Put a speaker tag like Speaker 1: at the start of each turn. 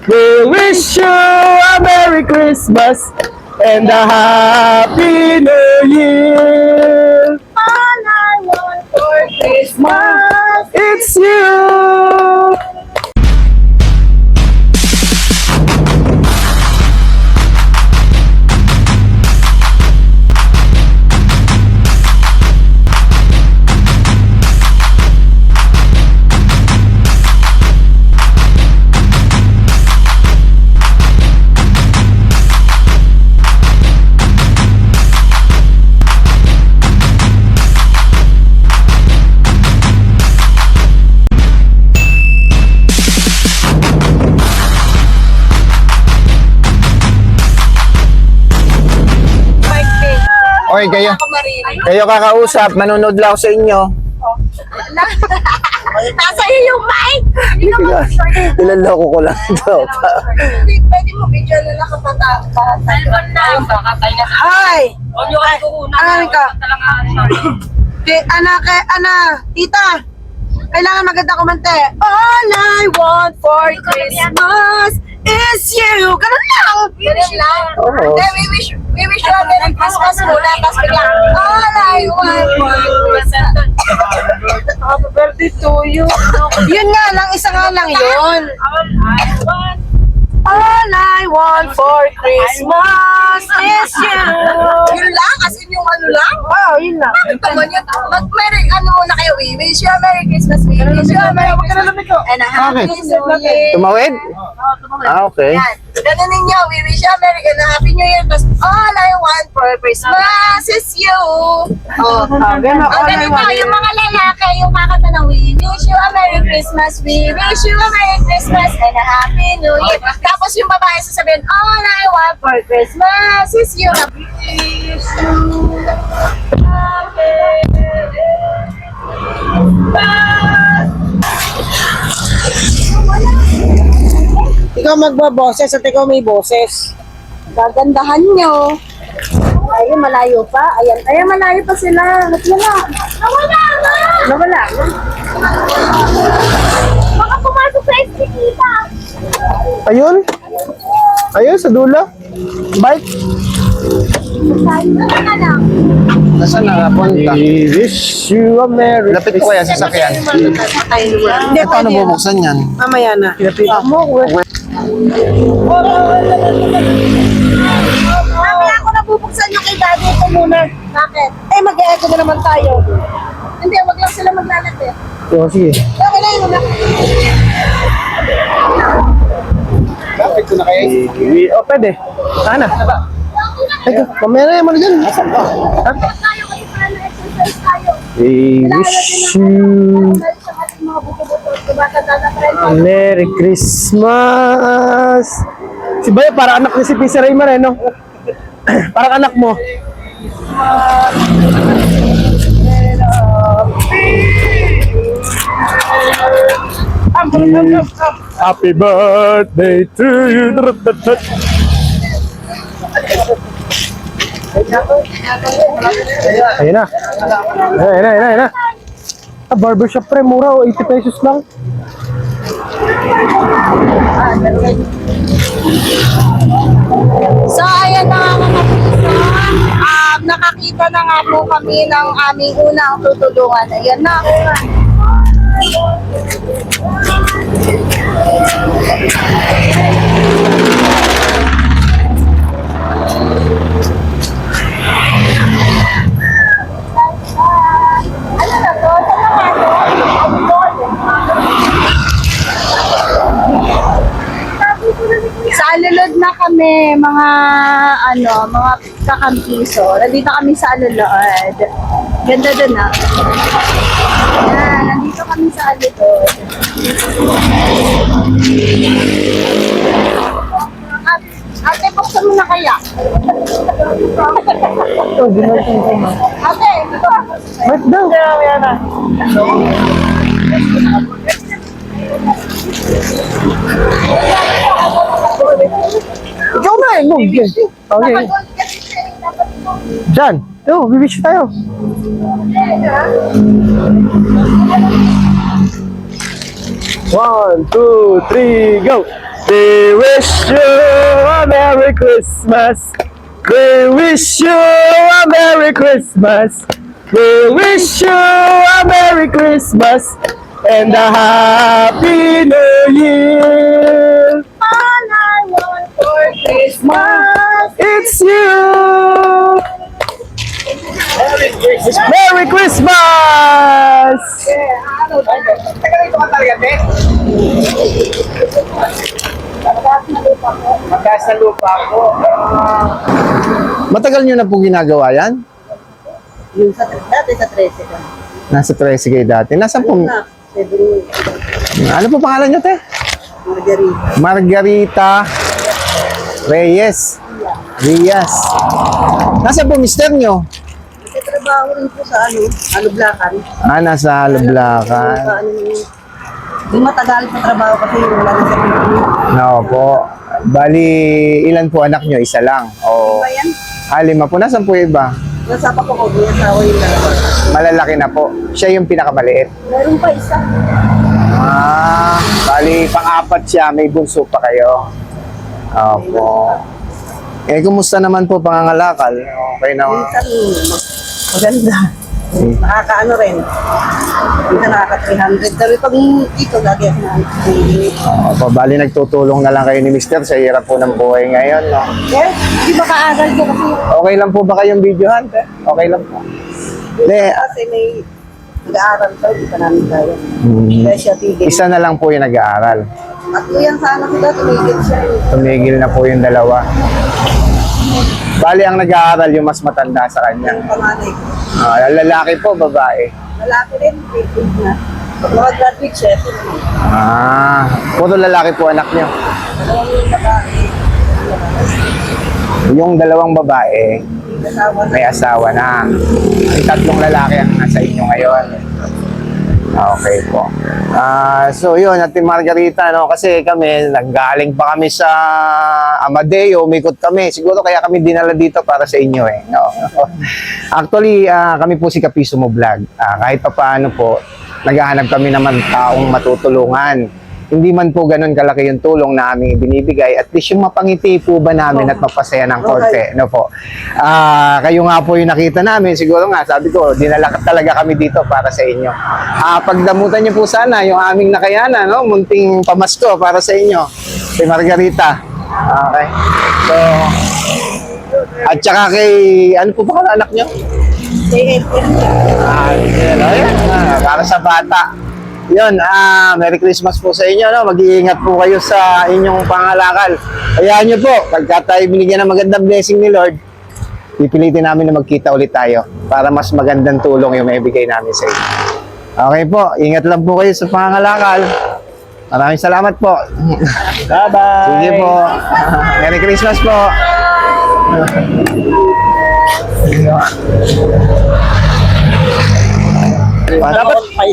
Speaker 1: We wish you a Merry Christmas and a Happy New Year.
Speaker 2: All I want for Christmas.
Speaker 1: It's you.
Speaker 3: Okay, kayo kakausap, manonood lang ako sa inyo.
Speaker 2: Nasa iyo yung mic. Hindi naman
Speaker 1: Ilaloko ko lang ito.
Speaker 2: Pwede mo video na nakapata. Cellphone na. Hi! Ano ka? Tita, kailangan maganda kumante. All I want for Christmas is you. Ganun lang. Ganun lang.
Speaker 1: Oo.
Speaker 2: Then we wish you a Merry Christmas muna. Tapos biglang, all I want for Christmas. Happy birthday to you. Yun nga lang, isa nga lang yun. All I want for Christmas is you. Yun lang? As in yung ano lang? Oo, yun lang. Bakit naman yun? Mag-Merry, ano na kayo? We wish you a Merry Christmas. We wish you a Merry Christmas. And a Happy New Year.
Speaker 3: Tumawid? Ah, okay.
Speaker 2: Yan. Ganun ninyo. We wish you a Merry and a Happy New Year. Tapos, all I want for Christmas is you. Oh, ganun. Ganun nyo, yung mga lalaki, yung kakanta ng we wish you a Merry Christmas. We wish you a Merry Christmas and a Happy New Year. Tapos yung babae sasabihin, all I want for Christmas is you. Wish you happy
Speaker 4: Ikaw magbaboses at ikaw may boses.
Speaker 2: gagandahan nyo. Ayun, malayo pa. Ayan, ayan, malayo pa sila. Nawala. Nawala na! Nawala. Baka pumasok sa estikita.
Speaker 1: Ayun. Ayun, sa dulo. Bike.
Speaker 2: Ano na lang?
Speaker 3: Nasaan nakapunta?
Speaker 1: We wish you a Merry
Speaker 3: Lapit ko kaya sa sakyan.
Speaker 4: Hindi,
Speaker 3: Eh, paano
Speaker 4: pwede yan.
Speaker 3: bubuksan yan?
Speaker 4: Mamaya na.
Speaker 1: Pinapitan mo.
Speaker 2: Mamaya ako nabubuksan yung kay daddy. Ito muna. Bakit?
Speaker 4: Eh, mag-e-echo na naman tayo.
Speaker 2: Hindi, wag lang sila maglalapit.
Speaker 1: Oh, sige.
Speaker 2: Okay na yun.
Speaker 3: Lapit ko na kaya.
Speaker 1: Oh, pwede. Sana. Ito, mamaya na yung mga dyan.
Speaker 2: Tayo kasi para na-exercise tayo.
Speaker 1: We wish you a Merry Christmas. Si Bayo, para anak ni si Pisa Raymar eh, no? Parang anak mo. Happy birthday to you. Ayun na. Ayun na. Ah, barbershop pre, mura o 80 pesos lang.
Speaker 2: So, ayan na mga kapuso. Nakakita na nga po kami ng aming unang tutulungan. Ayan na. Ano na to? Sa Alulod na kami, mga mga kakampiso. Nandito kami sa Alulod. Ganda dun ah. Yan, nandito kami sa Alulod. Ate, buksan mo na kaya?
Speaker 1: Oh, ginagawa ko na.
Speaker 2: Ate, dito.
Speaker 1: Wait daw. Ikaw na eh, move. Okay. Diyan. Yo, bibisyo tayo. One, two, three, go! We wish you a Merry Christmas. We wish you a Merry Christmas. We wish you a Merry Christmas and a Happy New Year.
Speaker 2: All I want for Christmas.
Speaker 1: It's you. Merry Christmas.
Speaker 3: Teka rito ka talaga, te. Magkas na lupa ko. Matagal nyo na po ginagawa yan?
Speaker 4: Yung dati sa 13 ka.
Speaker 3: Nasa 13 kayo dati. Nasaan po?
Speaker 4: Na, 7
Speaker 3: Ano po pangalan nyo, te?
Speaker 4: Margarita.
Speaker 3: Margarita Reyes. Rias. Nasaan po mister nyo?
Speaker 4: Nagtatrabaho rin po sa Alublacan.
Speaker 3: Nasa Lublacan.
Speaker 4: Yung matagal sa trabaho kasi wala na sa Pilipinas.
Speaker 3: No po. Bali, ilan po anak nyo? Isa lang. O,
Speaker 4: Ba yan?
Speaker 3: 5 po. Nasaan po yung iba?
Speaker 4: Nasa pa ko yung asawa yung dalawa.
Speaker 3: Malalaki na po. Siya yung pinakamaliit.
Speaker 4: Meron pa isa.
Speaker 3: Bali, pang-apat siya. May bunso pa kayo. Opo. Eh, kumusta naman po pangangalakal? Okay na.
Speaker 4: Minsan maganda. Nakakaano rin. Minsan nakaka-300. Pero pag dito, lagi ako na.
Speaker 3: Opo, bali nagtutulong na lang kayo ni Mister sa hirap po ng buhay ngayon, no?
Speaker 4: Eh, di ba kaaral ko kasi
Speaker 3: Okay lang po ba kayong videohan? Te? Okay lang po. Hindi,
Speaker 4: kasi may nag-aaral sa hindi pa namin kaya. Kaya siya tigil.
Speaker 3: isa na lang po yung nag-aaral.
Speaker 4: At yan sana sila, tumigil siya.
Speaker 3: Tumigil na po yung dalawa. Bali, ang nag-aaral yung mas matanda sa kanya.
Speaker 4: Yung panganay ko.
Speaker 3: Lalaki po, babae.
Speaker 4: Lalaki rin, tigil na. Pag mag-graduate siya, ito naman.
Speaker 3: Puro lalaki po anak niyo.
Speaker 4: Dalawang yung babae.
Speaker 3: Yung dalawang babae,
Speaker 4: Kasawa na.
Speaker 3: may asawa na. Ang 3 lalaki ang nasa inyo ngayon. Okay po. So yun, Ate Margarita, no? Kasi kami, nanggaling pa kami sa Amadeo, umikot kami. Siguro kaya kami dinala dito para sa inyo eh. No? Actually, kami po si Kapiso Mo Vlog. Kahit pa paano po, naghahanap kami naman taong matutulungan. Hindi man po ganun kalaki yung tulong na aming binibigay. At least yung mapangiti po ba namin at mapasaya ng konti. No po. Kayo nga po yung nakita namin. Siguro nga, sabi ko, dinala talaga kami dito para sa inyo. Pagdamutan niyo po sana yung aming nakayanan, no? Munting pamasko para sa inyo. Kay Margarita. Okay. So, at saka kay, ano po ba anak niyo?
Speaker 4: Say it.
Speaker 3: Para sa bata. Yun, Merry Christmas po sa inyo, no? Mag-iingat po kayo sa inyong pangalakal. Hayaan nyo po, pagka tayo binigyan ng magandang blessing ni Lord, pipilitin namin na magkita ulit tayo para mas magandang tulong yung may bigay namin sa inyo. Okay po, ingat lang po kayo sa pangalakal. Maraming salamat po.
Speaker 1: Bye-bye.
Speaker 3: Sige po. Merry Christmas po.
Speaker 1: Dapat
Speaker 4: Ay,